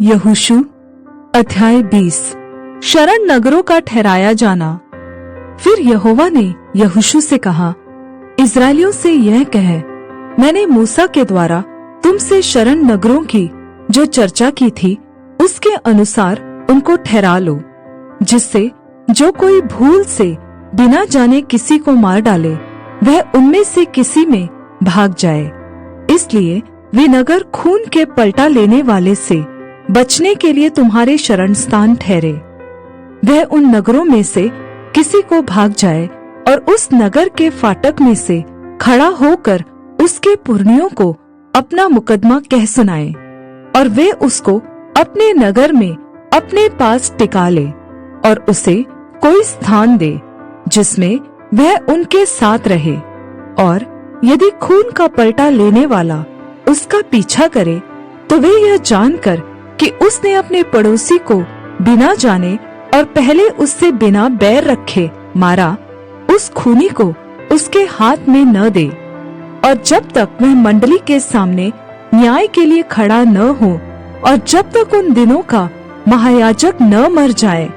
यहोशू अध्याय 20। शरण नगरों का ठहराया जाना। फिर यहोवा ने यहोशू से कहा, इस्राएलियों से यह कह, मैंने मूसा के द्वारा तुमसे शरण नगरों की जो चर्चा की थी उसके अनुसार उनको ठहरा लो, जिससे जो कोई भूल से बिना जाने किसी को मार डाले वह उनमें से किसी में भाग जाए। इसलिए वे नगर खून के पलटा लेने वाले से बचने के लिए तुम्हारे शरण स्थान ठहरे। वह उन नगरों में से किसी को भाग जाए और उस नगर के फाटक में से खड़ा होकर उसके पुरनियों को अपना मुकदमा कह सुनाए, और वे उसको अपने नगर में अपने पास टिका ले और उसे कोई स्थान दे जिसमें वह उनके साथ रहे। और यदि खून का पलटा लेने वाला उसका पीछा करे तो वे यह जानकर कि उसने अपने पड़ोसी को बिना जाने और पहले उससे बिना बैर रखे मारा, उस खूनी को उसके हाथ में न दे। और जब तक वह मंडली के सामने न्याय के लिए खड़ा न हो और जब तक उन दिनों का महायाजक न मर जाए,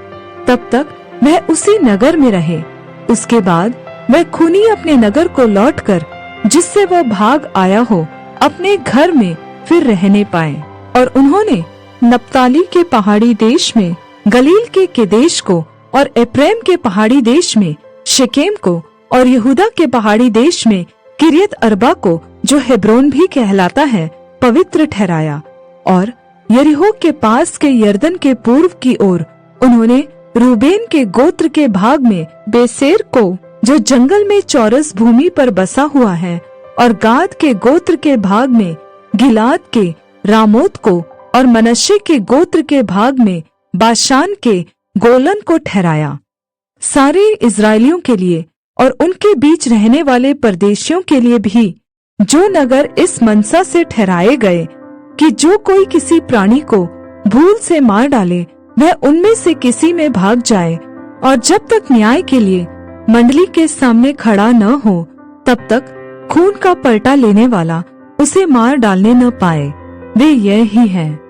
तब तक वह उसी नगर में रहे। उसके बाद वह खूनी अपने नगर को लौटकर जिससे वह भाग आया हो अपने घर में फिर रहने पाए। और उन्होंने नप्ताली के पहाड़ी देश में गलील के केदेश को और एप्रैम के पहाड़ी देश में शेकेम को और यहूदा के पहाड़ी देश में किरियत अर्बा को, जो हेब्रोन भी कहलाता है, पवित्र ठहराया। और यरीहो के पास के यरदन के पूर्व की ओर उन्होंने रूबेन के गोत्र के भाग में बेसेर को, जो जंगल में चौरस भूमि पर बसा हुआ है, और गाद के गोत्र के भाग में गिलाद के रामोत को, और मनश्शे के गोत्र के भाग में बाशान के गोलन को ठहराया। सारे इस्राएलियों के लिए और उनके बीच रहने वाले परदेशियों के लिए भी जो नगर इस मनसा से ठहराए गए कि जो कोई किसी प्राणी को भूल से मार डाले वह उनमें से किसी में भाग जाए, और जब तक न्याय के लिए मंडली के सामने खड़ा न हो तब तक खून का पलटा लेने वाला उसे मार डालने न पाए, वे यह ही है।